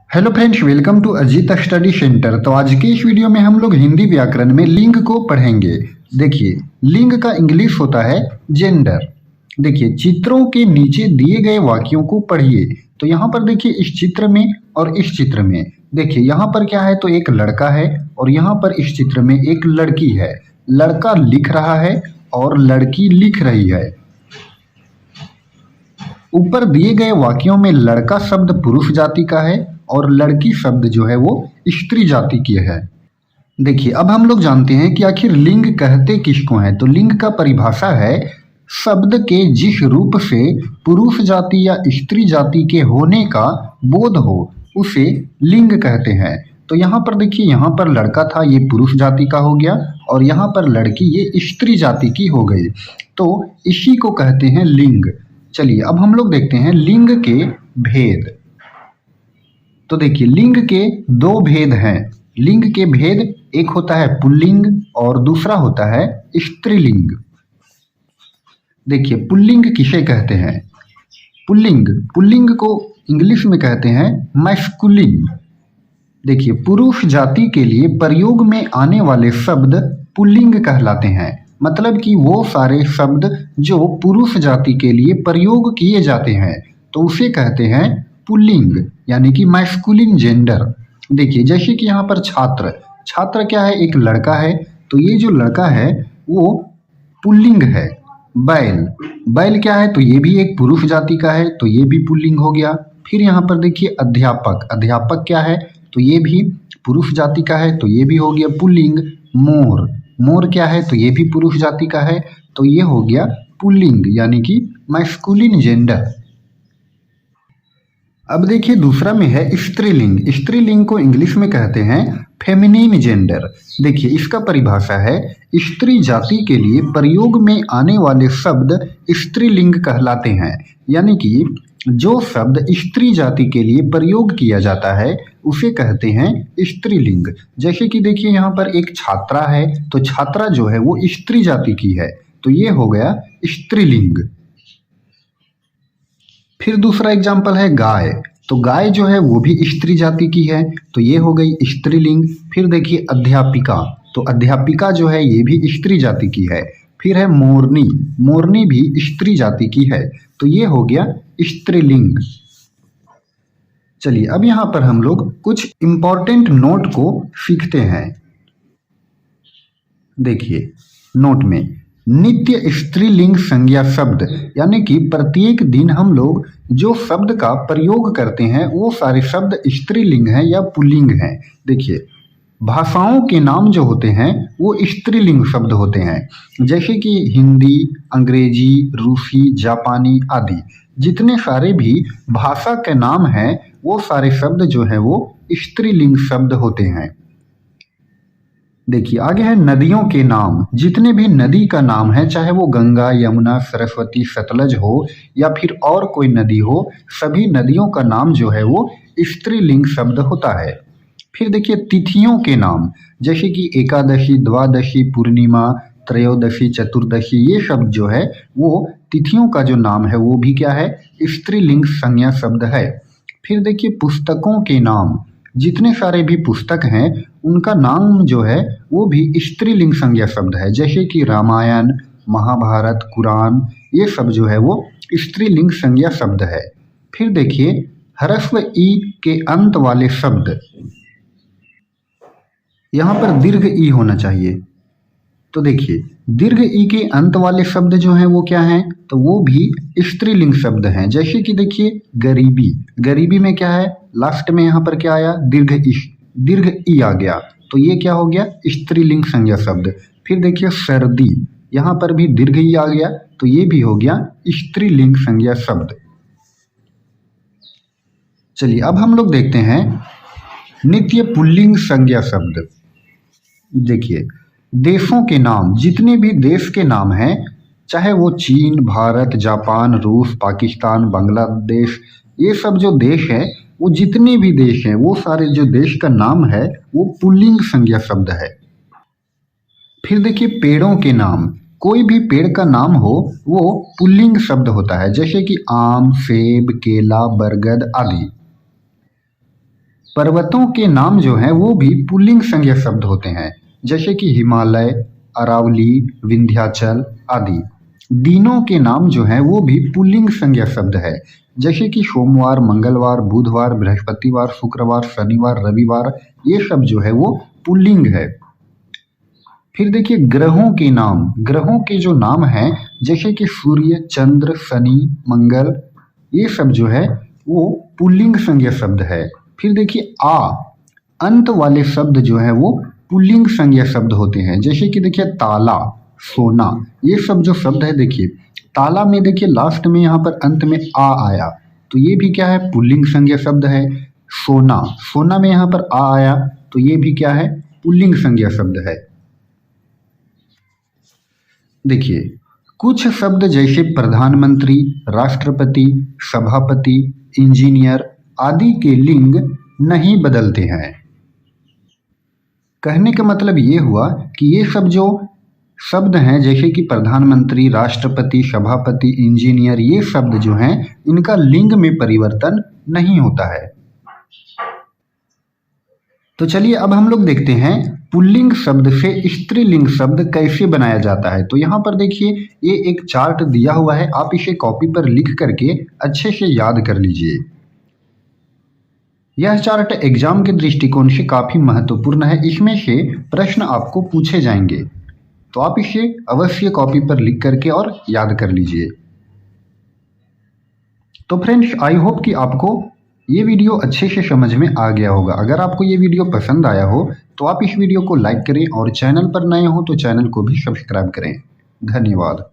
Hello friends, welcome to Ajit study centre. तो आज के इस वीडियो में हम लोग हिंदी व्याकरण में लिंग को पढ़ेंगे। देखिए, लिंग का इंग्लिश होता है जेंडर। देखिए, चित्रों के नीचे दिए गए वाक्यों को पढ़िए। तो यहाँ पर देखिए, इस चित्र में और इस चित्र में देखिए, यहाँ पर क्या है, तो एक लड़का है और यहाँ पर इस चित्र में एक लड़की है। लड़का लिख रहा है और लड़की लिख रही है। ऊपर दिए गए वाक्यों में लड़का शब्द पुरुष जाति का है और लड़की शब्द जो है वो स्त्री जाति की है। देखिए, अब हम लोग जानते हैं कि आखिर लिंग कहते किसको हैं। तो लिंग का परिभाषा है शब्द के जिस रूप से पुरुष जाति या स्त्री जाति के होने का बोध हो उसे लिंग कहते हैं। तो यहाँ पर देखिए, यहाँ पर लड़का था, ये पुरुष जाति का हो गया, और यहाँ पर लड़की ये स्त्री जाति की हो गई। तो इसी को कहते हैं लिंग। चलिए, अब हम लोग देखते हैं लिंग के भेद। तो देखिए, लिंग के दो भेद हैं। लिंग के भेद, एक होता है पुल्लिंग और दूसरा होता है स्त्रीलिंग। देखिए, पुल्लिंग किसे कहते हैं? पुल्लिंग पुल्लिंग को इंग्लिश में कहते हैं मैस्कुलिन। देखिए, पुरुष जाति के लिए प्रयोग में आने वाले शब्द पुल्लिंग कहलाते हैं। मतलब कि वो सारे शब्द जो पुरुष जाति के लिए प्रयोग किए जाते हैं तो उसे कहते हैं पुल्लिंग, यानी कि मैस्कुलिन जेंडर। देखिए, जैसे कि यहाँ पर छात्र, छात्र क्या है, एक लड़का है, तो ये जो लड़का है वो पुल्लिंग है। बैल, बैल क्या है, तो ये भी एक पुरुष जाति का है, तो ये भी पुल्लिंग हो गया। फिर यहाँ पर देखिए अध्यापक, अध्यापक क्या है, तो ये भी पुरुष जाति का है, तो ये भी हो गया पुल्लिंग। मोर, मोर क्या है, तो ये भी पुरुष जाति का है, तो ये हो गया पुल्लिंग, यानी कि मैस्कुलिन जेंडर। अब देखिए, दूसरा में है स्त्रीलिंग। स्त्रीलिंग को इंग्लिश में कहते हैं फेमिनिन जेंडर। देखिए, इसका परिभाषा है स्त्री जाति के लिए प्रयोग में आने वाले शब्द स्त्रीलिंग कहलाते हैं। यानी कि जो शब्द स्त्री जाति के लिए प्रयोग किया जाता है उसे कहते हैं स्त्रीलिंग। जैसे कि देखिए, यहाँ पर एक छात्रा है, तो छात्रा जो है वो स्त्री जाति की है, तो ये हो गया स्त्रीलिंग। फिर दूसरा एग्जाम्पल है गाय। तो गाय जो है वो भी स्त्री जाति की है, तो ये हो गई स्त्रीलिंग। फिर देखिए अध्यापिका, तो अध्यापिका जो है ये भी स्त्री जाति की है। फिर है मोरनी, मोरनी भी स्त्री जाति की है, तो ये हो गया स्त्रीलिंग। चलिए, अब यहाँ पर हम लोग कुछ इंपॉर्टेंट नोट को सीखते हैं। देखिए, नोट में नित्य स्त्रीलिंग संज्ञा शब्द, यानी कि प्रत्येक दिन हम लोग जो शब्द का प्रयोग करते हैं वो सारे शब्द स्त्रीलिंग हैं या पुल्लिंग हैं। देखिए, भाषाओं के नाम जो होते हैं वो स्त्रीलिंग शब्द होते हैं। जैसे कि हिंदी, अंग्रेजी, रूसी, जापानी आदि जितने सारे भी भाषा के नाम हैं वो सारे शब्द जो है वो स्त्रीलिंग शब्द होते हैं। देखिए, आगे है नदियों के नाम। जितने भी नदी का नाम है, चाहे वो गंगा, यमुना, सरस्वती, सतलज हो या फिर और कोई नदी हो, सभी नदियों का नाम जो है वो स्त्रीलिंग शब्द होता है। फिर देखिए तिथियों के नाम, जैसे कि एकादशी, द्वादशी, पूर्णिमा, त्रयोदशी, चतुर्दशी, ये शब्द जो है वो तिथियों का जो नाम है वो भी क्या है, स्त्रीलिंग संज्ञा शब्द है। फिर देखिए पुस्तकों के नाम, जितने सारे भी पुस्तक हैं उनका नाम जो है वो भी स्त्रीलिंग संज्ञा शब्द है। जैसे कि रामायण, महाभारत, कुरान, ये सब जो है वो स्त्रीलिंग संज्ञा शब्द है। फिर देखिए ह्रस्व ई के अंत वाले शब्द, यहाँ पर दीर्घ ई होना चाहिए। तो देखिए, दीर्घ ई के अंत वाले शब्द जो हैं वो क्या हैं, तो वो भी स्त्रीलिंग शब्द हैं। जैसे कि देखिए गरीबी, गरीबी में क्या है, लास्ट में यहाँ पर क्या आया, दीर्घ ई आ गया, तो ये क्या हो गया, स्त्रीलिंग संज्ञा शब्द। फिर देखिए सर्दी, यहाँ पर भी दीर्घ ई आ गया, तो ये भी हो गया स्त्रीलिंग संज्ञा शब्द। चलिए, अब हम लोग देखते हैं नित्य पुल्लिंग संज्ञा शब्द। देखिए, देशों के नाम, जितने भी देश के नाम हैं, चाहे वो चीन, भारत, जापान, रूस, पाकिस्तान, बांग्लादेश, ये सब जो देश है, वो जितने भी देश हैं वो सारे जो देश का नाम है वो पुल्लिंग संज्ञा शब्द है। फिर देखिए पेड़ों के नाम, कोई भी पेड़ का नाम हो वो पुल्लिंग शब्द होता है। जैसे कि आम, सेब, केला, बरगद आदि। पर्वतों के नाम जो हैं वो भी पुल्लिंग संज्ञा शब्द होते हैं, जैसे कि हिमालय, अरावली, विंध्याचल आदि। दिनों के नाम जो हैं वो भी पुल्लिंग संज्ञा शब्द है, जैसे कि सोमवार, मंगलवार, बुधवार, बृहस्पतिवार, शुक्रवार, शनिवार, रविवार, ये सब जो है वो पुल्लिंग है। फिर देखिए ग्रहों के नाम, ग्रहों के जो नाम हैं जैसे कि सूर्य, चंद्र, शनि, मंगल, ये सब जो है वो पुल्लिंग संज्ञा शब्द है। फिर देखिए अंत वाले शब्द जो है वो पुल्लिंग संज्ञा शब्द होते हैं, जैसे कि देखिए ताला, सोना, ये सब जो शब्द है देखिए ताला में देखिए लास्ट में यहाँ पर अंत में आया तो ये भी क्या है, पुल्लिंग संज्ञा शब्द है। सोना, सोना में यहाँ पर आया तो ये भी क्या है, पुल्लिंग संज्ञा शब्द है। देखिए कुछ शब्द जैसे प्रधानमंत्री, राष्ट्रपति, सभापति, इंजीनियर आदि के लिंग नहीं बदलते हैं। कहने का मतलब ये हुआ कि ये सब जो शब्द हैं जैसे कि प्रधानमंत्री, राष्ट्रपति, सभापति, इंजीनियर, ये शब्द जो हैं इनका लिंग में परिवर्तन नहीं होता है। तो चलिए अब हम लोग देखते हैं पुल्लिंग शब्द से स्त्रीलिंग शब्द कैसे बनाया जाता है। तो यहाँ पर देखिए ये एक चार्ट दिया हुआ है, आप इसे कॉपी पर लिख करके अच्छे से याद कर लीजिए। यह चार्ट एग्जाम के दृष्टिकोण से काफ़ी महत्वपूर्ण है, इसमें से प्रश्न आपको पूछे जाएंगे, तो आप इसे अवश्य कॉपी पर लिख करके और याद कर लीजिए। तो फ्रेंड्स आई होप कि आपको ये वीडियो अच्छे से समझ में आ गया होगा। अगर आपको ये वीडियो पसंद आया हो तो आप इस वीडियो को लाइक करें और चैनल पर नए हो तो चैनल को भी सब्सक्राइब करें। धन्यवाद।